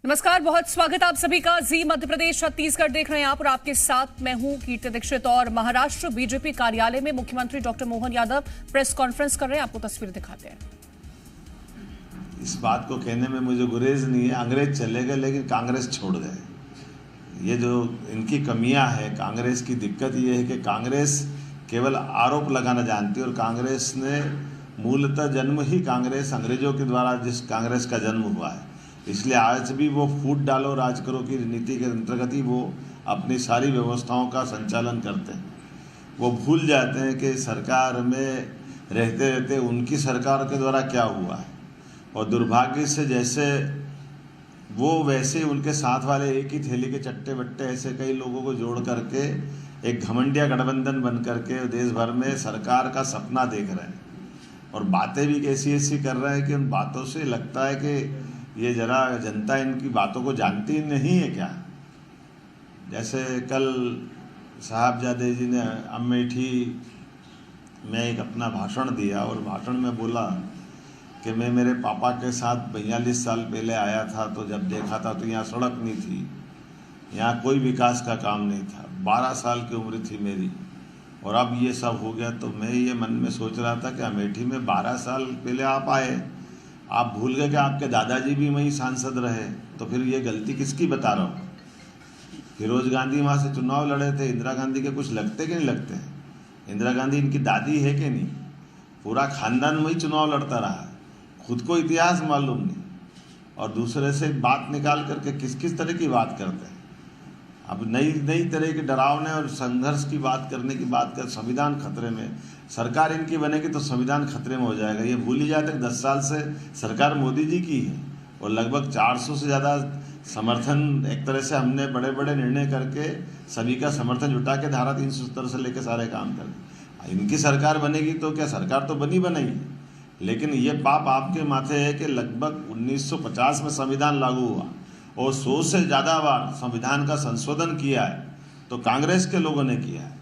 नमस्कार, बहुत स्वागत आप सभी का। जी मध्य प्रदेश छत्तीसगढ़ देख रहे हैं आप और आपके साथ मैं हूं कीर्ति दीक्षित। और महाराष्ट्र बीजेपी कार्यालय में मुख्यमंत्री doctor Mohan Yadav press conference कर रहे हैं। आपको तस्वीर दिखाते हैं। इस बात को कहने में मुझे गुरेज नहीं है, अंग्रेज चले गए लेकिन कांग्रेस छोड़ गए। ये जो इनकी कमियां है, कांग्रेस की दिक्कत ये है कि कांग्रेस केवल आरोप लगाना जानती है और कांग्रेस ने मूलतः जन्म ही कांग्रेस अंग्रेजों के द्वारा जिस कांग्रेस का जन्म हुआ है, इसलिए आज भी वो फूट डालो राज करो की नीति के अंतर्गत ही वो अपनी सारी व्यवस्थाओं का संचालन करते हैं। वो भूल जाते हैं कि सरकार में रहते रहते उनकी सरकार के द्वारा क्या हुआ है, और दुर्भाग्य से जैसे वो वैसे उनके साथ वाले एक ही थैली के चट्टे बट्टे ऐसे कई लोगों को जोड़ करके एक घमंडिया गठबंधन बन करके देश भर में सरकार का सपना देख रहे हैं और बातें भी कैसी ऐसी कर रहे हैं कि उन बातों से लगता है कि ये जरा जनता इनकी बातों को जानती नहीं है क्या। जैसे कल साहबजादे जी ने अमेठी में एक अपना भाषण दिया और भाषण में बोला कि मैं मेरे पापा के साथ 42 साल पहले आया था, तो जब देखा था तो यहाँ सड़क नहीं थी, यहाँ कोई विकास का काम नहीं था, 12 साल की उम्र थी मेरी, और अब ये सब हो गया। तो मैं ये मन में सोच रहा था कि अमेठी में 12 साल पहले आप आए, आप भूल गए कि आपके दादाजी भी वहीं सांसद रहे, तो फिर ये गलती किसकी बता रहा हूँ। फिरोज गांधी वहाँ से चुनाव लड़े थे, इंदिरा गांधी के कुछ लगते कि नहीं लगते हैं? इंदिरा गांधी इनकी दादी है कि नहीं? पूरा खानदान वही चुनाव लड़ता रहा, खुद को इतिहास मालूम नहीं, और दूसरे से बात निकाल करके किस किस तरह की बात करते हैं। अब नई नई तरह के डरावने और संघर्ष की बात करने की बात कर, संविधान खतरे में, सरकार इनकी बनेगी तो संविधान खतरे में हो जाएगा। ये भूल ही जाते हैं 10 साल से सरकार मोदी जी की है और लगभग 400 से ज़्यादा समर्थन, एक तरह से हमने बड़े बड़े निर्णय करके सभी का समर्थन जुटा के धारा 370 से लेकर सारे काम कर। इनकी सरकार बनेगी तो क्या, सरकार तो बनी बनाई, लेकिन ये पाप आपके माथे है कि लगभग 1950 में संविधान लागू हुआ और 100 से ज़्यादा बार संविधान का संशोधन किया है तो कांग्रेस के लोगों ने किया है।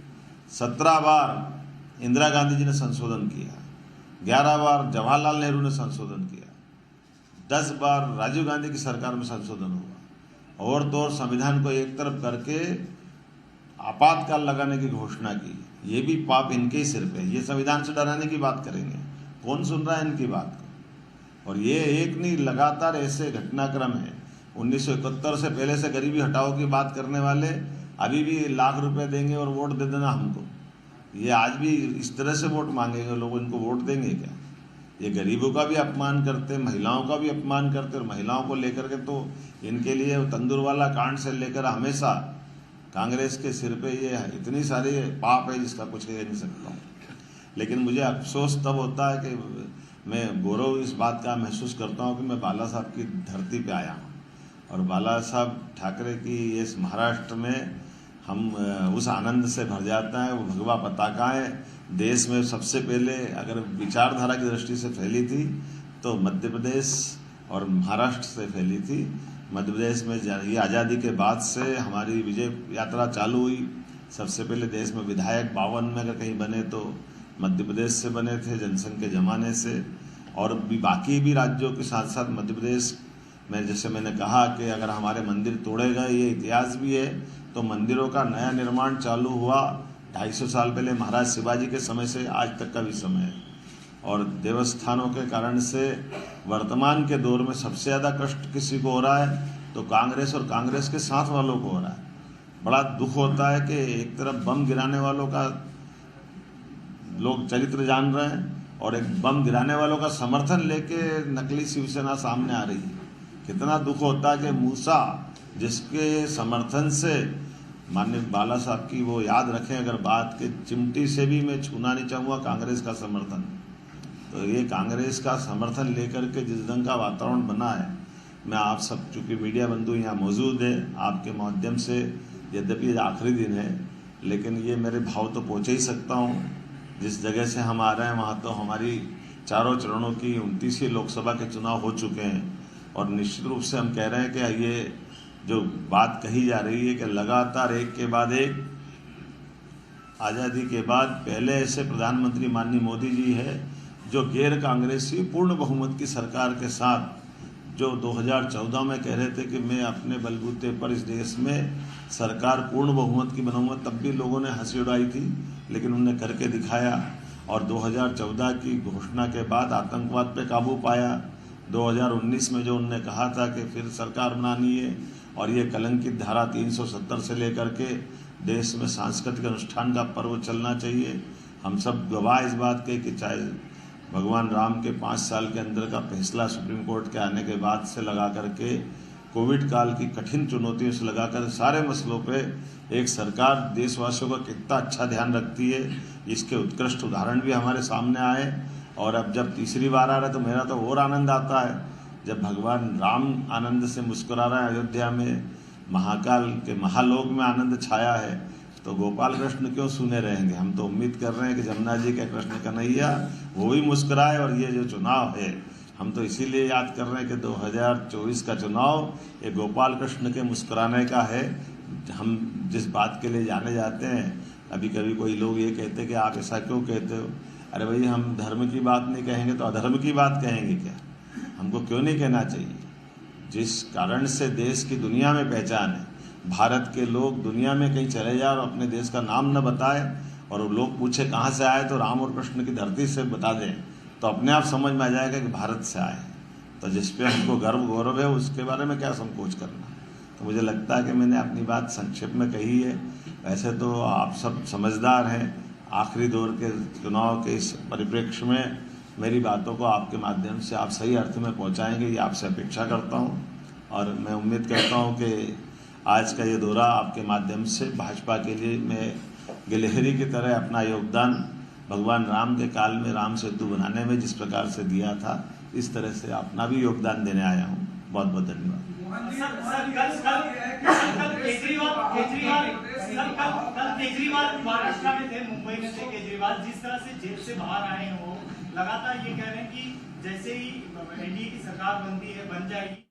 17 बार इंदिरा गांधी जी ने संशोधन किया, 11 बार जवाहरलाल नेहरू ने संशोधन किया, 10 बार राजीव गांधी की सरकार में संशोधन हुआ, और तो और संविधान को एक तरफ करके आपातकाल लगाने की घोषणा की। ये भी पाप इनके ही सिर पे। ये संविधान से डराने की बात करेंगे, कौन सुन रहा है इनकी बात को? और ये एक नहीं, लगातार ऐसे घटनाक्रम है। 1971 से पहले से गरीबी हटाओ की बात करने वाले अभी भी लाख रुपए देंगे और वोट दे देना हमको, ये आज भी इस तरह से वोट मांगेंगे, लोग इनको वोट देंगे क्या? ये गरीबों का भी अपमान करते, महिलाओं का भी अपमान करते, और महिलाओं को लेकर के तो इनके लिए तंदूरवाला कांड से लेकर हमेशा कांग्रेस के सिर पे ये इतनी सारी पाप है जिसका कुछ कह नहीं सकता हूँ। लेकिन मुझे अफसोस तब होता है कि मैं गौरव इस बात का महसूस करता हूँ कि मैं बाला साहब की धरती पे आया हूँ, और बाला साहब ठाकरे की इस महाराष्ट्र में हम उस आनंद से भर जाता है। वो भगवा पताकाएँ देश में सबसे पहले अगर विचारधारा की दृष्टि से फैली थी तो मध्य प्रदेश और महाराष्ट्र से फैली थी। मध्य प्रदेश में ये आज़ादी के बाद से हमारी विजय यात्रा चालू हुई। सबसे पहले देश में विधायक 52 में अगर कहीं बने तो मध्य प्रदेश से बने थे, जनसंघ के ज़माने से, और भी बाकी भी राज्यों के साथ साथ मध्य प्रदेश में, जैसे मैंने कहा कि अगर हमारे मंदिर तोड़े गए, ये इतिहास भी है, तो मंदिरों का नया निर्माण चालू हुआ 250 साल पहले महाराज शिवाजी के समय से आज तक का भी समय है। और देवस्थानों के कारण से वर्तमान के दौर में सबसे ज़्यादा कष्ट किसी को हो रहा है तो कांग्रेस और कांग्रेस के साथ वालों को हो रहा है। बड़ा दुख होता है कि एक तरफ बम गिराने वालों का लोग चरित्र जान रहे हैं और एक बम गिराने वालों का समर्थन लेके नकली शिवसेना सामने आ रही है। कितना दुख होता है कि मूसा, जिसके समर्थन से माननीय बाला साहब की वो याद रखें अगर बात के, चिमटी से भी मैं छूना नहीं चाहूँगा कांग्रेस का समर्थन। तो ये कांग्रेस का समर्थन लेकर के जिस ढंग का वातावरण बना है, मैं आप सब, चूँकि मीडिया बंधु यहाँ मौजूद है, आपके माध्यम से, यद्यपि आखिरी दिन है लेकिन ये मेरे भाव तो पहुँचा ही सकता हूँ। जिस जगह से हम आ रहे हैं वहाँ तो हमारी चारों चरणों की 29वीं लोकसभा के चुनाव हो चुके हैं, और निश्चित रूप से हम कह रहे हैं कि ये जो बात कही जा रही है कि लगातार एक के बाद एक आज़ादी के बाद पहले ऐसे प्रधानमंत्री माननीय मोदी जी है जो गैर कांग्रेसी पूर्ण बहुमत की सरकार के साथ जो 2014 में कह रहे थे कि मैं अपने बलबूते पर इस देश में सरकार पूर्ण बहुमत की बनाऊंगा, तब भी लोगों ने हंसी उड़ाई थी, लेकिन उन्होंने करके दिखाया। और 2014 की घोषणा के बाद आतंकवाद पे काबू पाया। 2019 में जो उन्होंने कहा था कि फिर सरकार बनानी है और ये कलंकित धारा 370 से लेकर के देश में सांस्कृतिक अनुष्ठान का पर्व चलना चाहिए। हम सब गवाह इस बात के कि चाहे भगवान राम के 5 साल के अंदर का फैसला सुप्रीम कोर्ट के आने के बाद से लगा करके कोविड काल की कठिन चुनौतियों से लगाकर सारे मसलों पे एक सरकार देशवासियों का कितना अच्छा ध्यान रखती है, इसके उत्कृष्ट उदाहरण भी हमारे सामने आए। और अब जब तीसरी बार आ रहा है तो मेरा तो और आनंद आता है जब भगवान राम आनंद से मुस्कुरा रहा है। अयोध्या में महाकाल के महालोक में आनंद छाया है, तो गोपाल कृष्ण क्यों सुने रहेंगे। हम तो उम्मीद कर रहे हैं कि जमुना जी के कृष्ण कन्हैया वो भी मुस्कुराए। और ये जो चुनाव है हम तो इसीलिए याद कर रहे हैं कि 2024 का चुनाव ये गोपाल कृष्ण के मुस्कुराने का है। हम जिस बात के लिए जाने जाते हैं, अभी कभी कोई लोग ये कहते हैं कि आप ऐसा क्यों कहते हो। अरे भाई, हम धर्म की बात नहीं कहेंगे तो अधर्म की बात कहेंगे क्या? हमको क्यों नहीं कहना चाहिए? जिस कारण से देश की दुनिया में पहचान है, भारत के लोग दुनिया में कहीं चले जाए और अपने देश का नाम न बताए और लोग पूछे कहाँ से आए तो राम और कृष्ण की धरती से बता दें, तो अपने आप समझ में आ जाएगा कि भारत से आए। तो जिस पे हमको गर्व गौरव है उसके बारे में क्या संकोच करना। तो मुझे लगता है कि मैंने अपनी बात संक्षेप में कही है। वैसे तो आप सब समझदार हैं, आखिरी दौर के चुनाव के इस परिप्रेक्ष्य में मेरी बातों को आपके माध्यम से आप सही अर्थ में पहुंचाएंगे, ये आपसे अपेक्षा करता हूं। और मैं उम्मीद करता हूं कि आज का ये दौरा आपके माध्यम से भाजपा के लिए मैं गिलहरी की तरह अपना योगदान भगवान राम के काल में राम सेतु बनाने में जिस प्रकार से दिया था, इस तरह से अपना भी योगदान देने आया हूँ। बहुत बहुत धन्यवाद। केजरीवाल महाराष्ट्र में थे, मुंबई में थे केजरीवाल, जिस तरह से जेल से बाहर आए हैं वो लगातार ये कह रहे हैं कि जैसे ही एनडीए की सरकार बनती है बन जाएगी